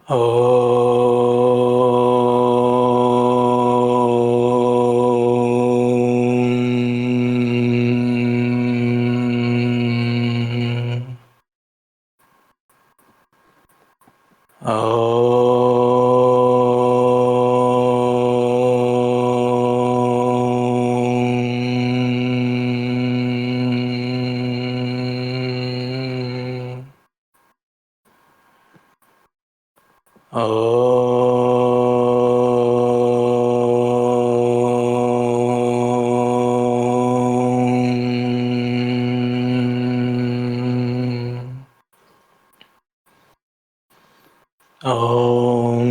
Om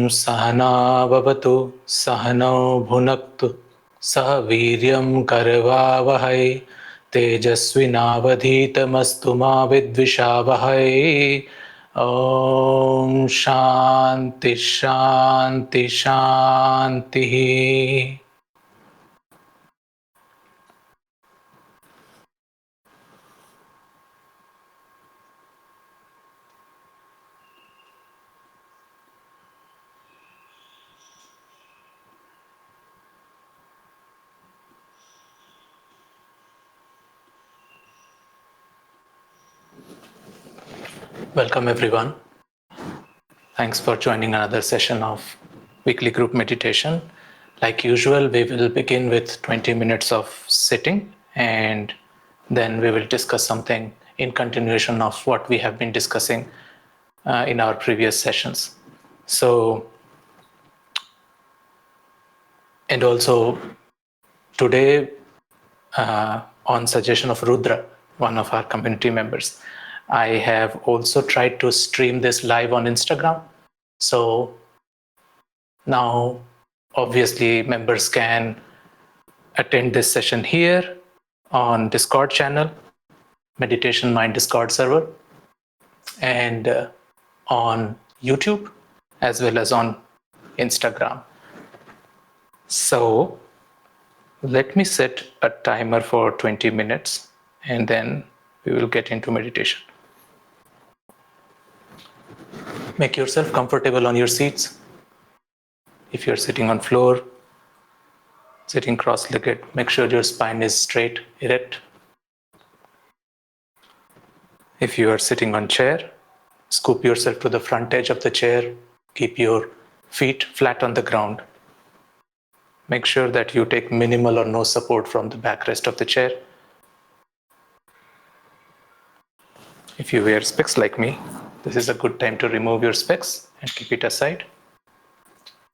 Sahana Bhavatu Sahano Bhunaktu Sah Viryam Karvavahai Tejasvinavadhitamastu ma vidvishavahai. Om Shanti Shanti Shanti. Welcome everyone. Thanks for joining another session of weekly group meditation. Like usual, we will begin with 20 minutes of sitting, and then we will discuss something in continuation of what we have been discussing in our previous sessions. So, and also today, on suggestion of Rudra, one of our community members, I have also tried to stream this live on Instagram. So now, obviously, members can attend this session here on Discord channel, Meditation Mind Discord server, and on YouTube, as well as on Instagram. So let me set a timer for 20 minutes and then we will get into meditation. Make yourself comfortable on your seats. If you're sitting on floor, sitting cross-legged, make sure your spine is straight, erect. If you are sitting on chair, scoop yourself to the front edge of the chair. Keep your feet flat on the ground. Make sure that you take minimal or no support from the backrest of the chair. If you wear specs like me, this is a good time to remove your specs and keep it aside.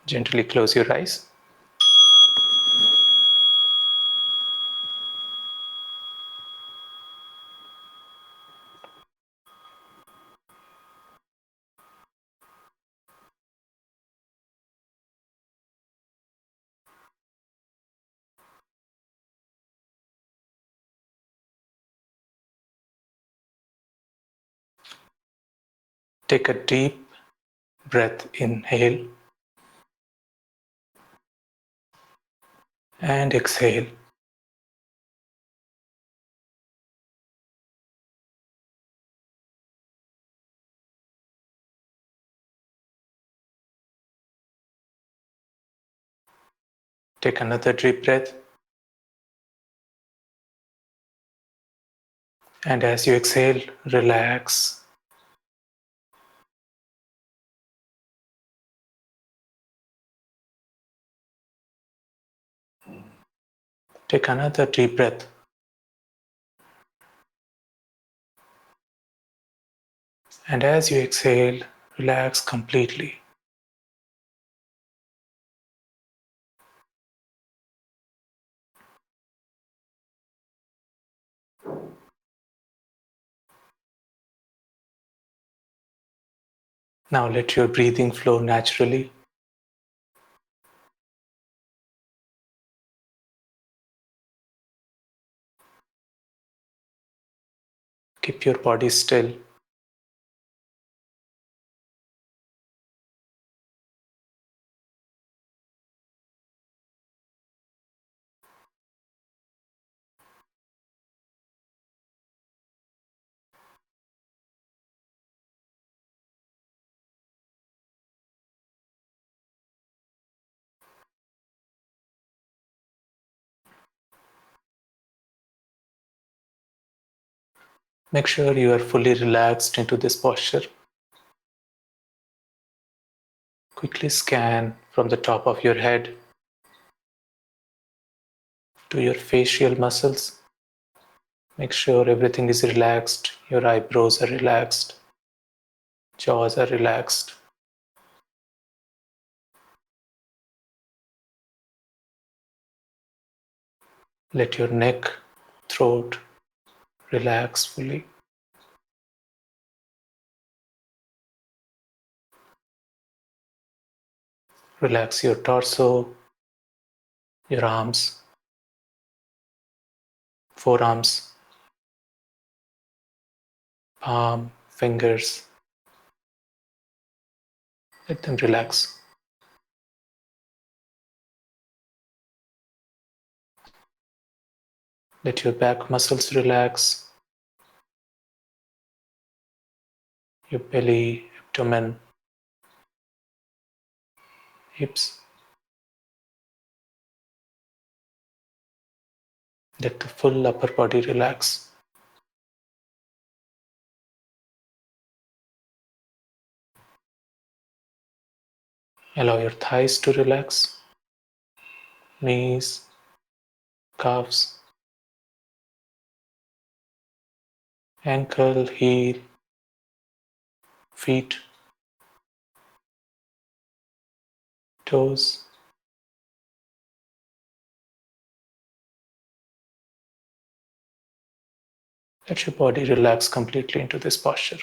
Gently close your eyes. Take a deep breath, inhale, and exhale. Take another deep breath. And as you exhale, relax. Take another deep breath. And as you exhale, relax completely. Now let your breathing flow naturally. Keep your body still. Make sure you are fully relaxed into this posture. Quickly scan from the top of your head to your facial muscles. Make sure everything is relaxed. Your eyebrows are relaxed. Jaws are relaxed. Let your neck, throat relax fully. Relax your torso, your arms, forearms, palm, fingers. Let them relax. Let your back muscles relax. Your belly, abdomen, hips. Let the full upper body relax. Allow your thighs to relax, knees, calves, ankle, heel, feet, toes. Let your body relax completely into this posture.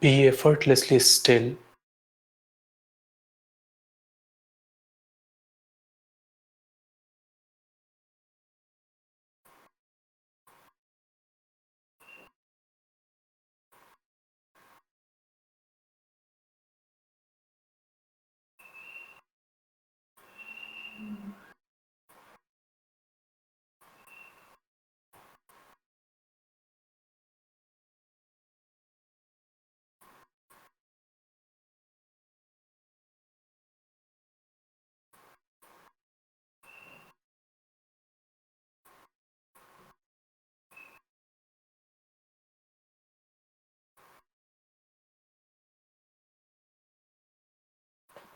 Be effortlessly still.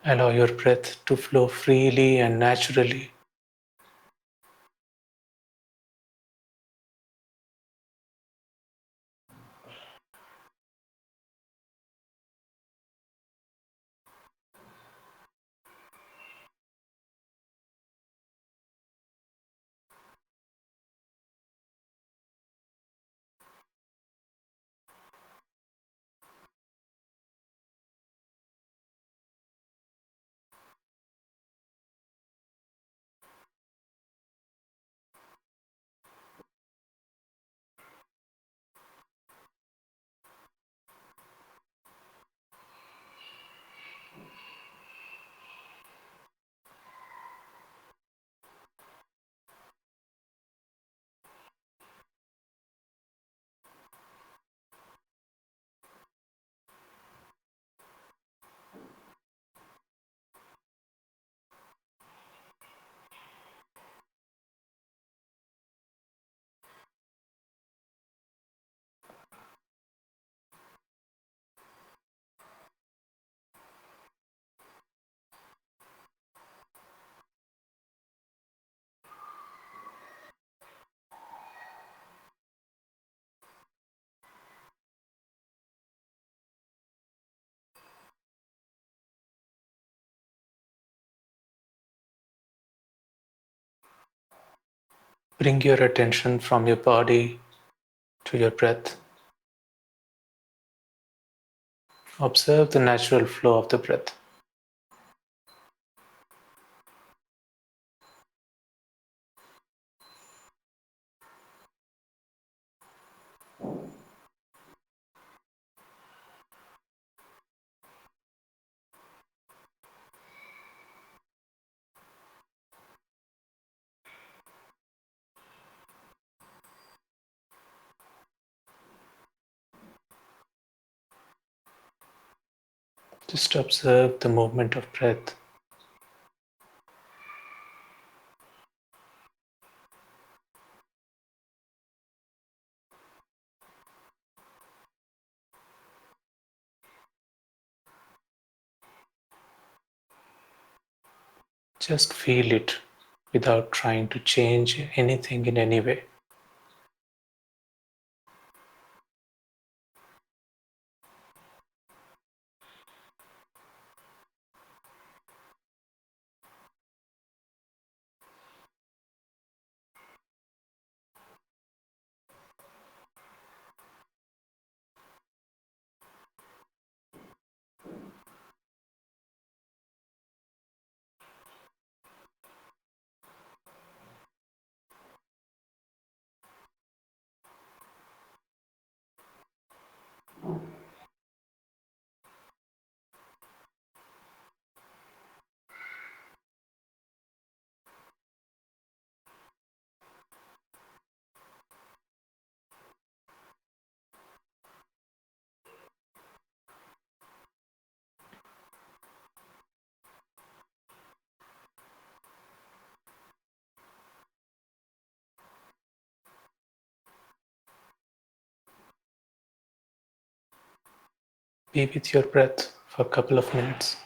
Allow your breath to flow freely and naturally. Bring your attention from your body to your breath. Observe the natural flow of the breath. Just observe the movement of breath. Just feel it without trying to change anything in any way. Be with your breath for a couple of minutes.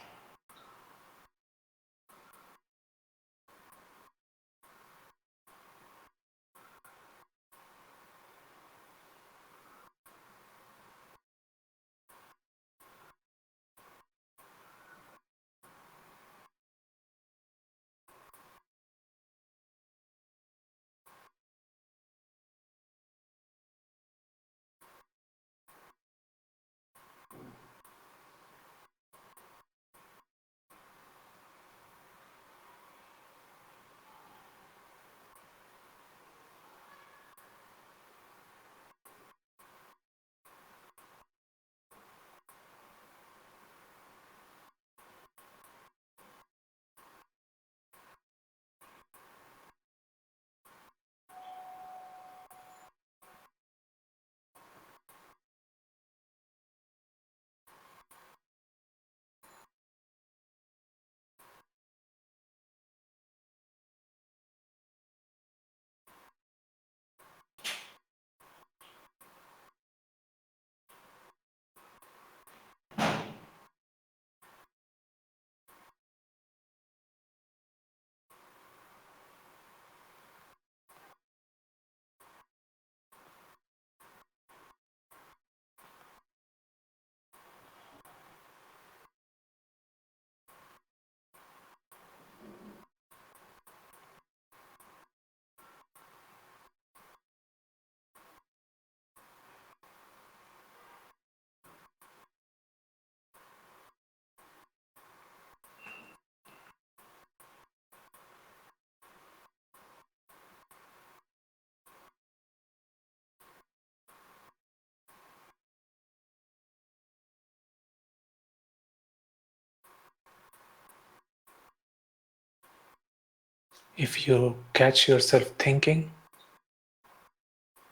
If you catch yourself thinking,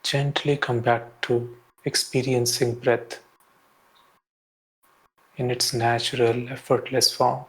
gently come back to experiencing breath in its natural, effortless form.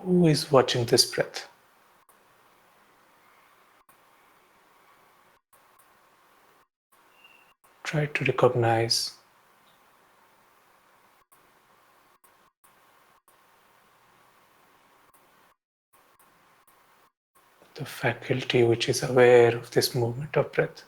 Who is watching this breath? Try to recognize the faculty which is aware of this movement of breath.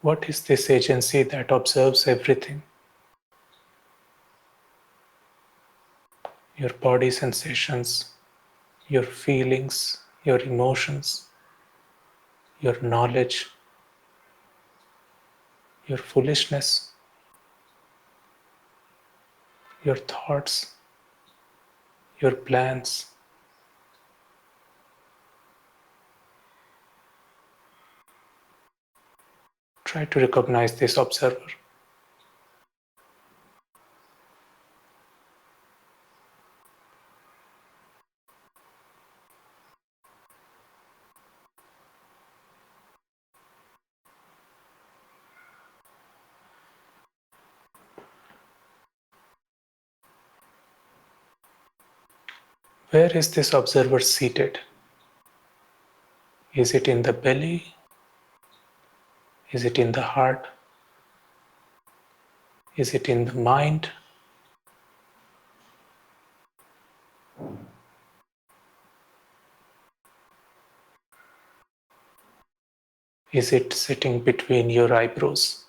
What is this agency that observes everything? Your body sensations, your feelings, your emotions, your knowledge, your foolishness, your thoughts, your plans. Try to recognize this observer. Where is this observer seated? Is it in the belly? Is it in the heart? Is it in the mind? Is it sitting between your eyebrows?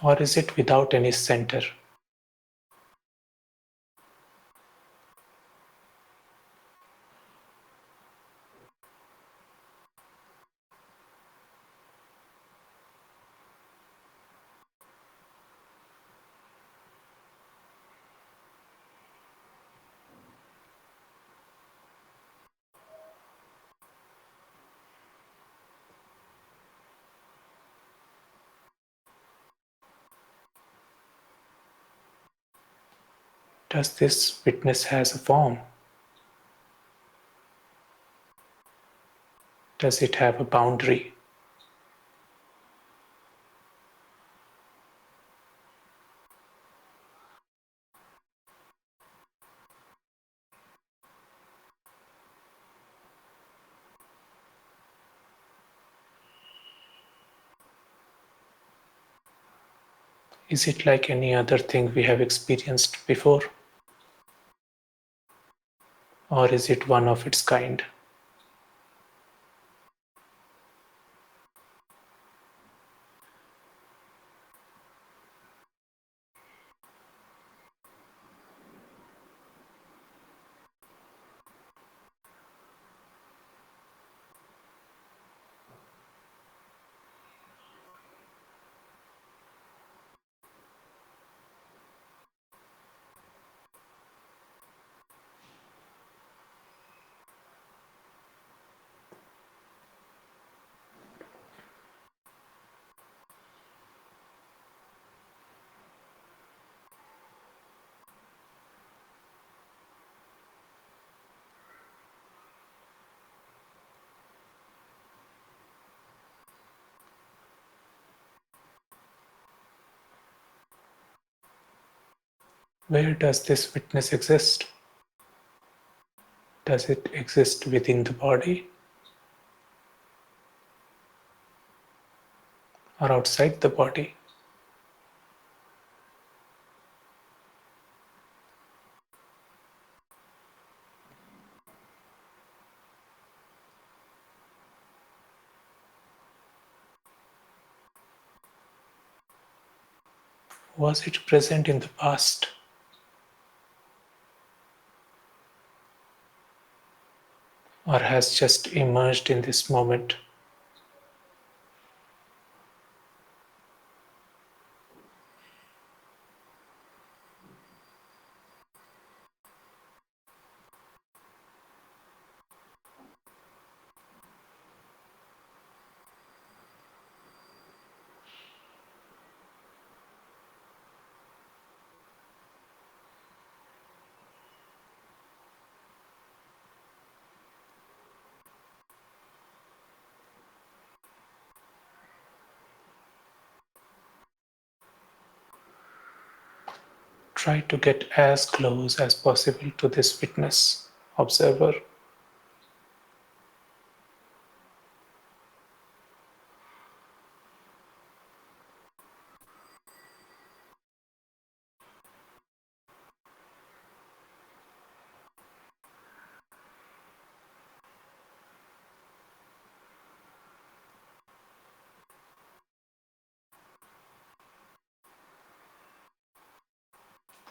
Or is it without any center? Does this witness has a form? Does it have a boundary? Is it like any other thing we have experienced before? Or is it one of its kind? Where does this witness exist? Does it exist within the body or outside the body? Was it present in the past? Or has just emerged in this moment? try to get as close as possible to this witness, observer.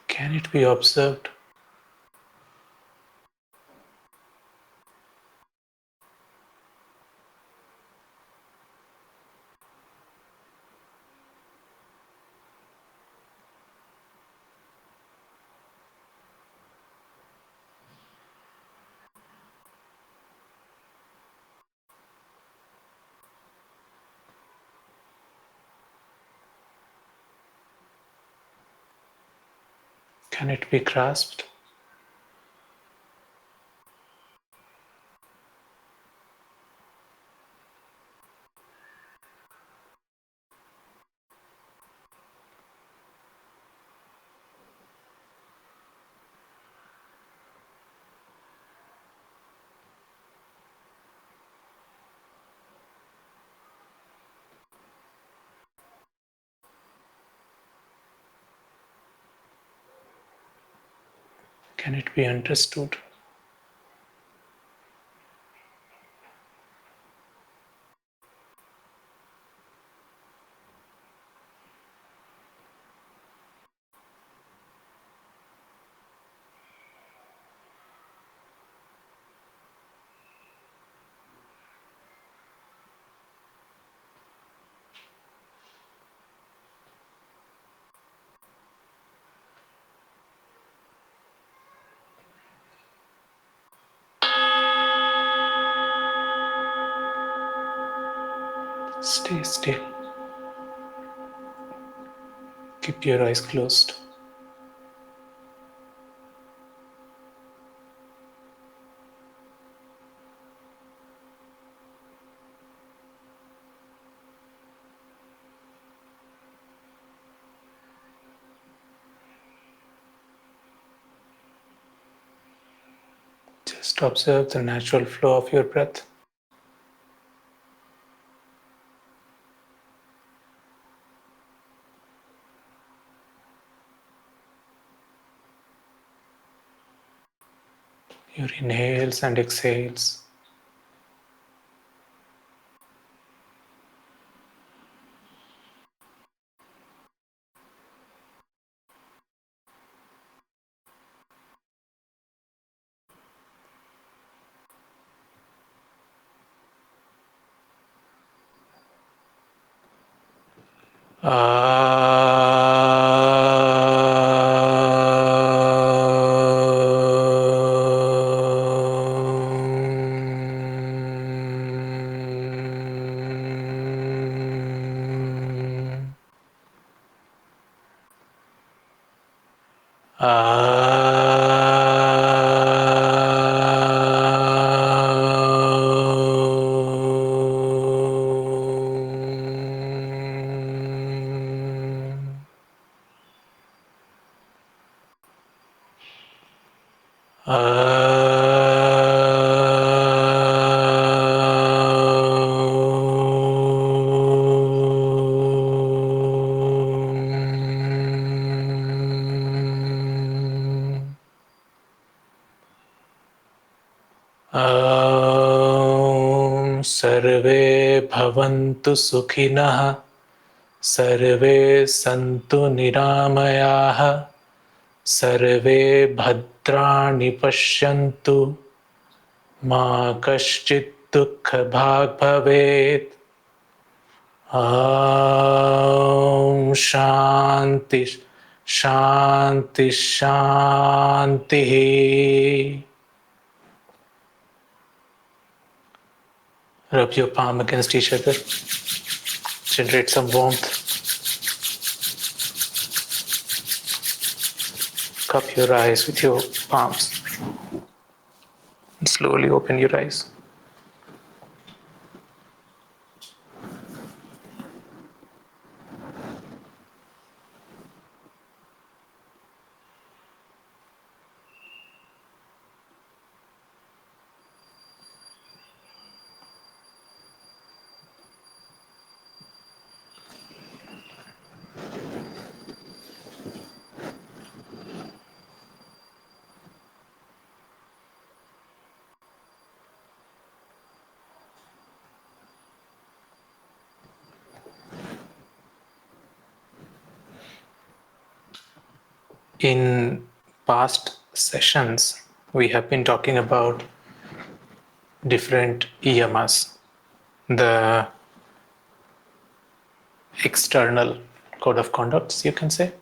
Can it be observed? Can it be grasped? Can it be understood? Stay still. Keep your eyes closed. Just observe the natural flow of your breath. Your inhales and exhales. Survey bhavantu sukhinaḥ, sarve santu niramayaः, sarve bhadrani pashyantu, ma kaschit dukha bhag bhavet. Shanti, Shanti, Shanti. Rub your palm against each other. Generate some warmth. Cup your eyes with your palms. And slowly open your eyes. In past sessions, we have been talking about different yamas, the external code of conducts, you can say.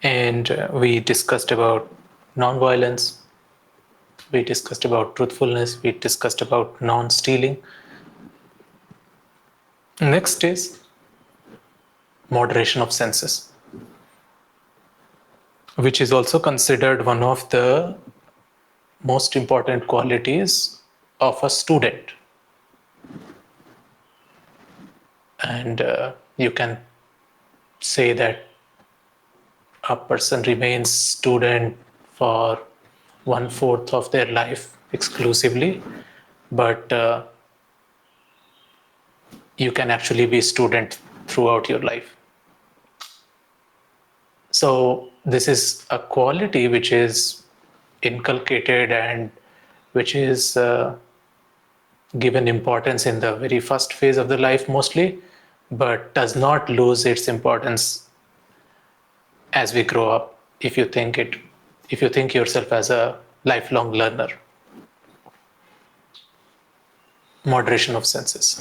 And we discussed about non-violence, we discussed about truthfulness, we discussed about non-stealing. Next is moderation of senses, which is also considered one of the most important qualities of a student. And you can say that a person remains student for 1/4 of their life exclusively, but you can actually be student throughout your life. So this is a quality which is inculcated and which is given importance in the very first phase of the life mostly, but does not lose its importance as we grow up if you think yourself as a lifelong learner. Moderation of senses.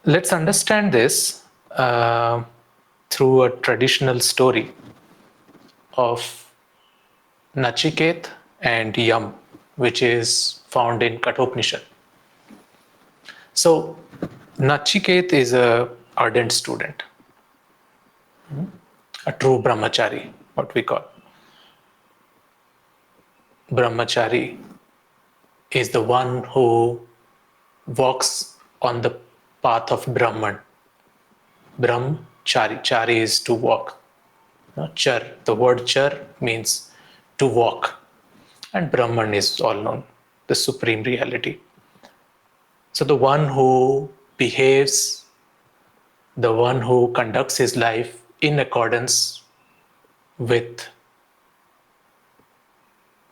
Let's understand this through a traditional story of Nachiketa and Yama, which is found in Kathopanishad. So Nachiketa is a ardent student, a true Brahmachari, what we call. Brahmachari is the one who walks on the path of Brahman. Brahmachari. Chari is to walk. Char. The word char means to walk. And Brahman is all known, the supreme reality. So the one who behaves, the one who conducts his life in accordance with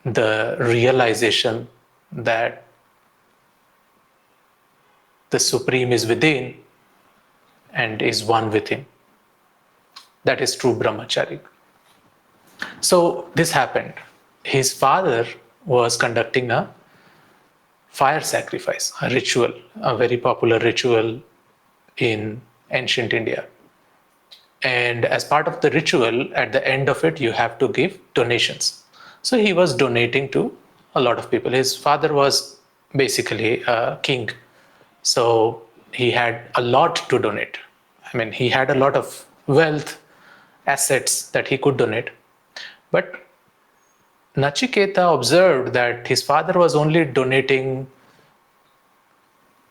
the realization that the Supreme is within and is one with him. That is true Brahmachari. So this happened. His father was conducting a fire sacrifice, a ritual, a very popular ritual in ancient India. And as part of the ritual, at the end of it, you have to give donations. So he was donating to a lot of people. His father was basically a king. So he had a lot to donate. I mean, he had a lot of wealth, assets that he could donate. But Nachiketa observed that his father was only donating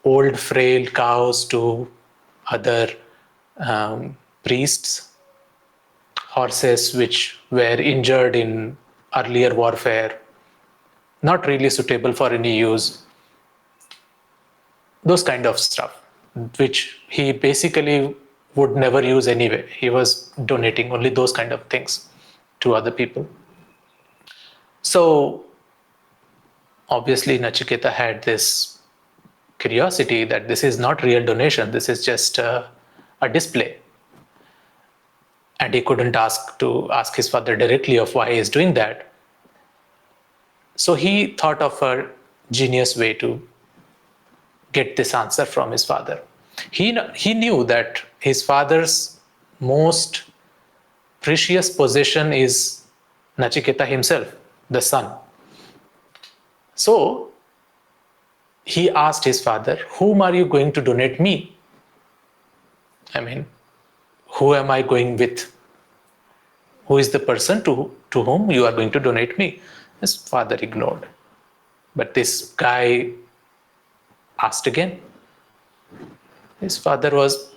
old, frail cows to other priests, horses which were injured in earlier warfare, not really suitable for any use, those kind of stuff, which he basically would never use anyway. He was donating only those kind of things to other people. So obviously Nachiketa had this curiosity that this is not real donation, this is just a display. And he couldn't ask his father directly of why he is doing that. So he thought of a genius way to get this answer from his father. He knew that his father's most precious possession is Nachiketa himself, the son. So he asked his father, whom are you going to donate me? I mean, who am I going with? Who is the person to whom you are going to donate me? His father ignored. But this guy asked again. His father was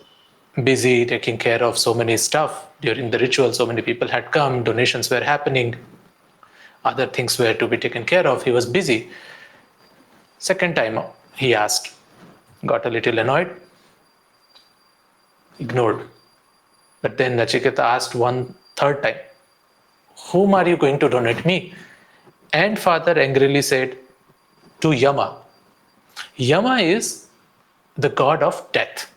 busy taking care of so many stuff during the ritual. So many people had come, donations were happening, other things were to be taken care of. He was busy. Second time he asked, got a little annoyed, ignored. But then Nachiketa asked one third time, whom are you going to donate me? And father angrily said, to Yama. Yama is the god of death.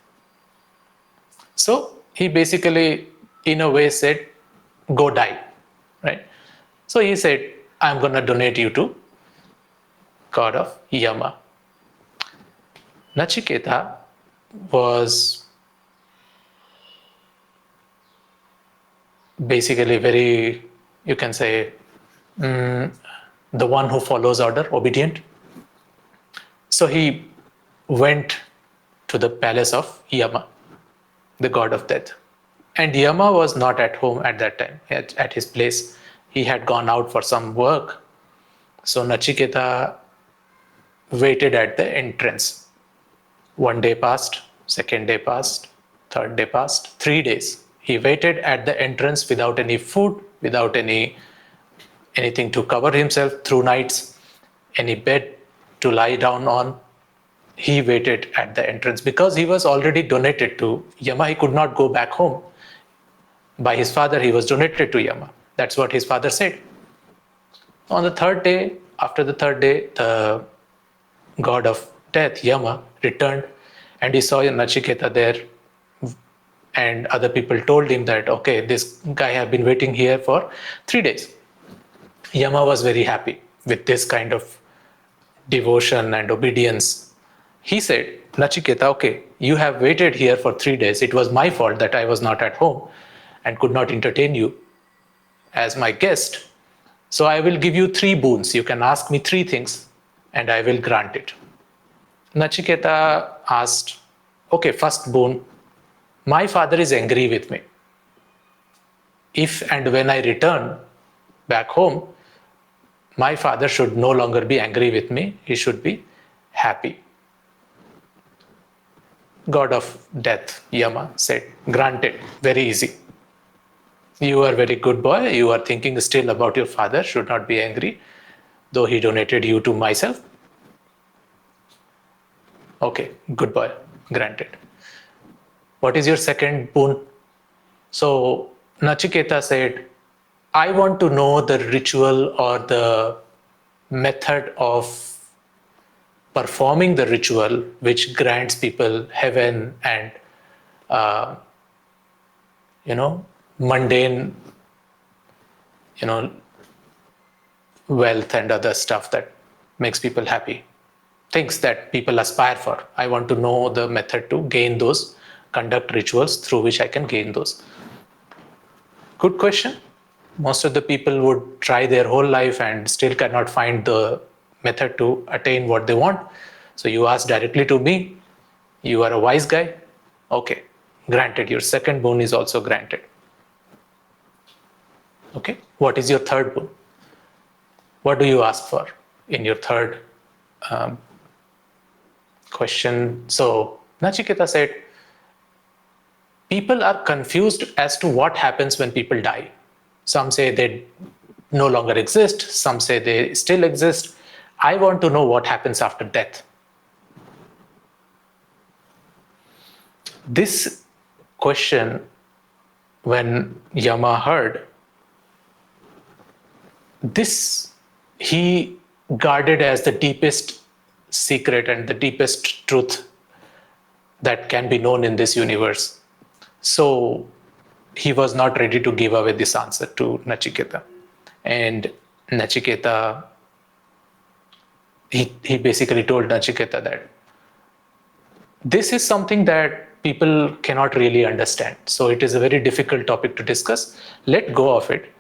So he basically, in a way, said, go die, right? So he said, I'm going to donate you to god of Yama. Nachiketa was basically very, you can say, the one who follows order, obedient. So he went to the palace of Yama, the god of death. And Yama was not at home at that time, at his place. He had gone out for some work. So Nachiketa waited at the entrance. 1 day passed, 2nd day passed, 3rd day passed, 3 days. He waited at the entrance without any food, without anything to cover himself through nights, any bed to lie down on. He waited at the entrance because he was already donated to Yama. He could not go back home. By his father, he was donated to Yama. That's what his father said. On the 3rd day, after the 3rd day, the god of death, Yama, returned and he saw Nachiketa there. And other people told him that, okay, this guy have been waiting here for 3 days. Yama was very happy with this kind of devotion and obedience. He said, Nachiketa, okay, you have waited here for 3 days. It was my fault that I was not at home and could not entertain you as my guest. So I will give you 3 boons. You can ask me 3 things and I will grant it. Nachiketa asked, okay, first boon, my father is angry with me. If and when I return back home, my father should no longer be angry with me. He should be happy. God of death, Yama, said, granted, very easy. You are a very good boy. You are thinking still about your father, should not be angry, though he donated you to myself. Okay, good boy, granted. What is your second boon? So Nachiketa said, I want to know the ritual or the method of performing the ritual which grants people heaven and mundane wealth and other stuff that makes people happy, things that people aspire for. I want to know the method to gain those, conduct rituals through which I can gain those. Good question. Most of the people would try their whole life and still cannot find the method to attain what they want. So you ask directly to me. You are a wise guy. Okay, granted. Your second boon is also granted. Okay, what is your third boon? What do you ask for in your third question? So Nachiketa said, people are confused as to what happens when people die. Some say they no longer exist. Some say they still exist. I want to know what happens after death. This question, when Yama heard, this he guarded as the deepest secret and the deepest truth that can be known in this universe. So he was not ready to give away this answer to Nachiketa. And Nachiketa, he basically told Nachiketa that this is something that people cannot really understand. So it is a very difficult topic to discuss. Let go of it.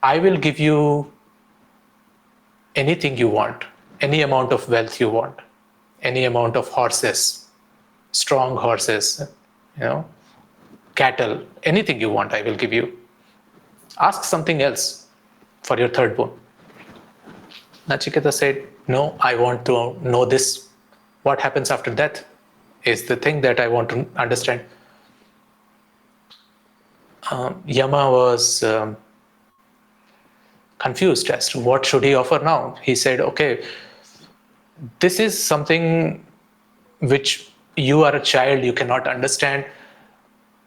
I will give you anything you want, any amount of wealth you want, any amount of horses, strong horses, cattle, anything you want, I will give you. Ask something else for your third boon. Nachiketa said, no, I want to know this. What happens after death is the thing that I want to understand. Yama was confused as to what should he offer now. He said, okay, this is something which you are a child, you cannot understand.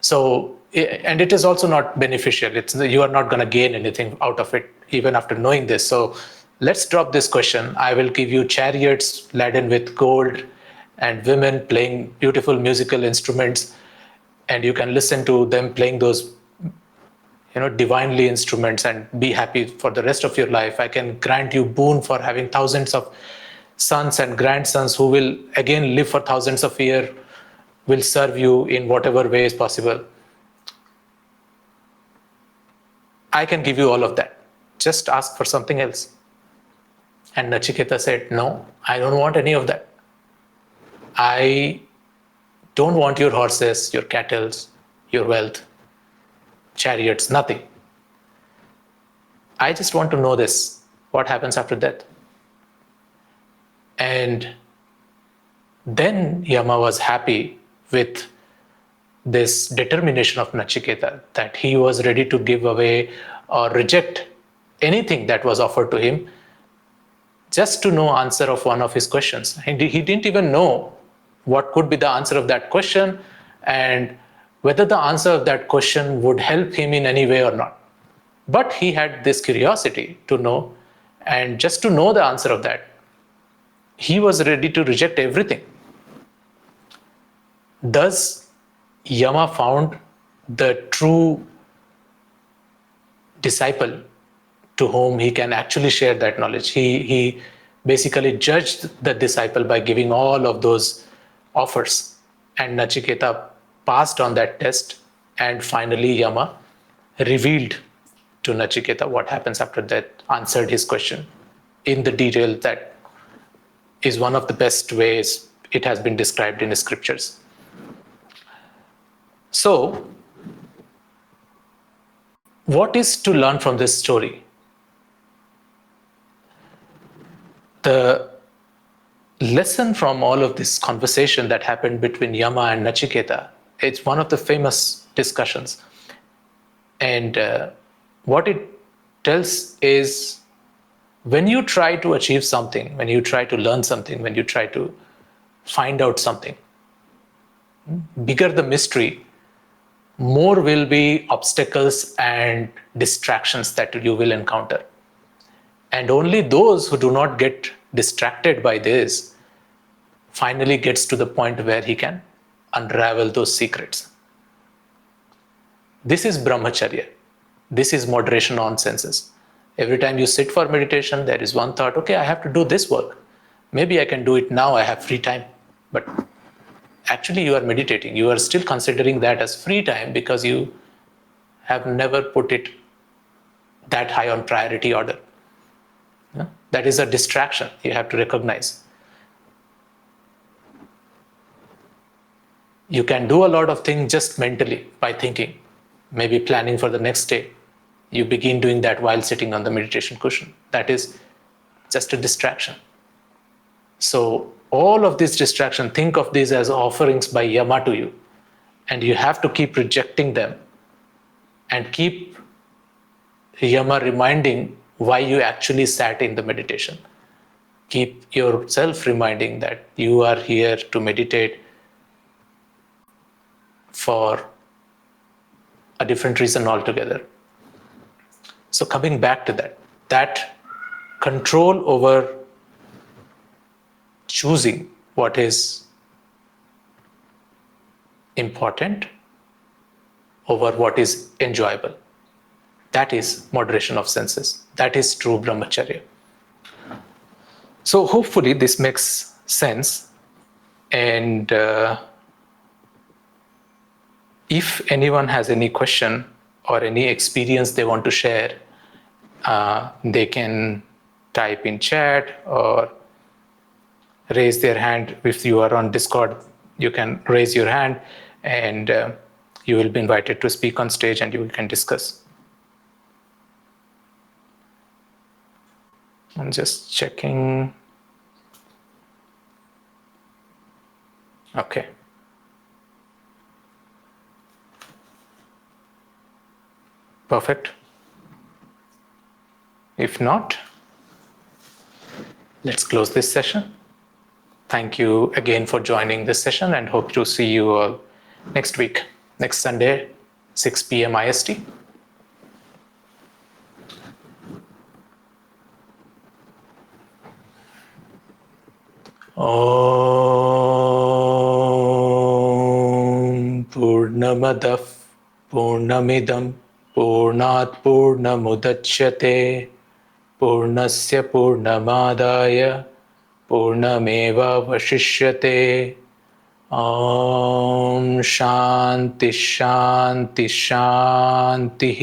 So, and it is also not beneficial. You are not going to gain anything out of it, even after knowing this. So let's drop this question. I will give you chariots laden with gold and women playing beautiful musical instruments. and you can listen to them playing those divinely instruments and be happy for the rest of your life. I can grant you boon for having thousands of sons and grandsons who will again live for thousands of years, will serve you in whatever way is possible. I can give you all of that. Just ask for something else. And Nachiketa said, no, I don't want any of that. I don't want your horses, your cattle, your wealth, chariots, nothing. I just want to know this, what happens after death. And then Yama was happy with this determination of Nachiketa, that he was ready to give away or reject anything that was offered to him just to know answer of one of his questions. He didn't even know what could be the answer of that question and whether the answer of that question would help him in any way or not. But he had this curiosity to know, and just to know the answer of that, he was ready to reject everything. Thus, Yama found the true disciple to whom he can actually share that knowledge. He basically judged the disciple by giving all of those offers. And Nachiketa passed on that test, and finally Yama revealed to Nachiketa what happens after that, answered his question in the detail that is one of the best ways it has been described in the scriptures. So, what is to learn from this story? The lesson from all of this conversation that happened between Yama and Nachiketa, it's one of the famous discussions. And what it tells is, when you try to achieve something, when you try to learn something, when you try to find out something, bigger the mystery, more will be obstacles and distractions that you will encounter. And only those who do not get distracted by this finally gets to the point where he can unravel those secrets. This is Brahmacharya. This is moderation on senses. Every time you sit for meditation, there is one thought, okay, I have to do this work. Maybe I can do it now, I have free time. But actually you are meditating. You are still considering that as free time because you have never put it that high on priority order. That is a distraction you have to recognize. You can do a lot of things just mentally by thinking, maybe planning for the next day. You begin doing that while sitting on the meditation cushion. That is just a distraction. So all of this distraction, think of these as offerings by Yama to you. And you have to keep rejecting them and keep Yama reminding why you actually sat in the meditation. Keep yourself reminding that you are here to meditate for a different reason altogether. So coming back to that control over choosing what is important over what is enjoyable. That is moderation of senses. That is true Brahmacharya. So hopefully this makes sense. And if anyone has any question or any experience they want to share, they can type in chat or raise their hand. If you are on Discord, you can raise your hand and you will be invited to speak on stage and you can discuss. I'm just checking. Okay. Perfect. If not, let's close this session. Thank you again for joining this session and hope to see you all next week, next Sunday, 6 p.m. IST. Om Purnamad पूर्णमदः पूर्णमिदं पूर्णात् पूर्णमुदच्यते पूर्णस्य पूर्णमादाय पूर्णमेवावशिष्यते। ॐ शान्ति शान्ति शान्तिः।